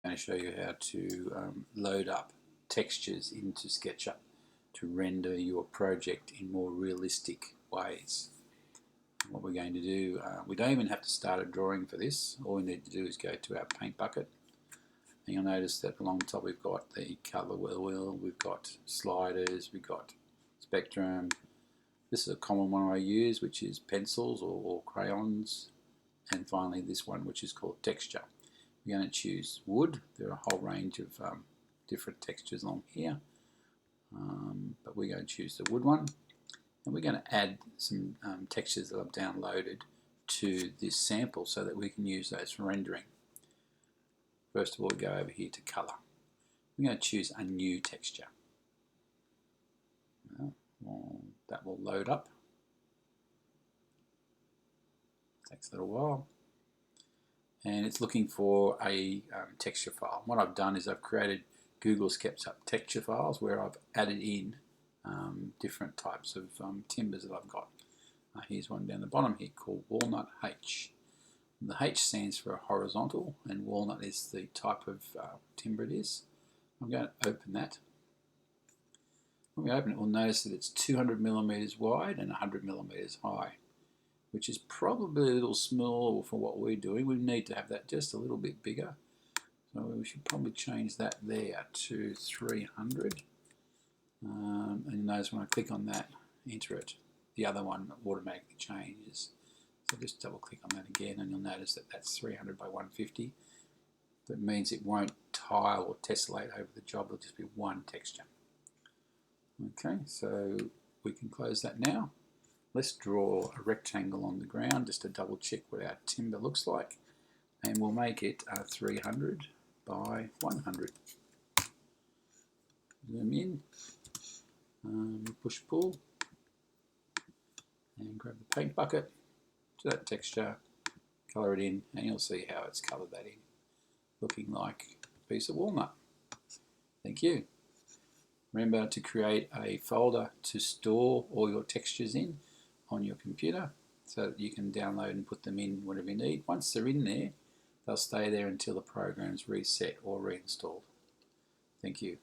going to show you how to load up textures into SketchUp to render your project in more realistic ways. What we're going to do, we don't even have to start a drawing for this. All we need to do is go to our paint bucket, and you'll notice that along the top we've got the color wheel, we've got sliders, we've got spectrum. This is a common one I use, which is pencils or crayons, and finally this one, which is called texture. We're going to choose wood. There are a whole range of different textures on here, but we're going to choose the wood one, and we're going to add some textures that I've downloaded to this sample so that we can use those for rendering. First of all, we go over here to color. We're going to choose a new texture. Well, that will load up. Takes a little while. And it's looking for a texture file. What I've done is I've created Google SketchUp texture files where I've added in different types of timbers that I've got. Here's one down the bottom here called Walnut H. The H stands for horizontal, and walnut is the type of timber it is. I'm going to open that. When we open it, we'll notice that it's 200 millimeters wide and 100 millimeters high, which is probably a little small for what we're doing. We need to have that just a little bit bigger. So we should probably change that there to 300. And you notice when I click on that, enter it, the other one automatically changes. So just double click on that again, and you'll notice that that's 300 by 150. That means it won't tile or tessellate over the job, it'll just be one texture. Okay, so we can close that now. Let's draw a rectangle on the ground just to double check what our timber looks like, and we'll make it 300 by 100. Zoom in, push pull, and grab the paint bucket to that texture, colour it in, and you'll see how it's coloured that in, looking like a piece of walnut. Thank you. Remember to create a folder to store all your textures in on your computer so that you can download and put them in whenever you need. Once they're in there, they'll stay there until the program's reset or reinstalled. Thank you.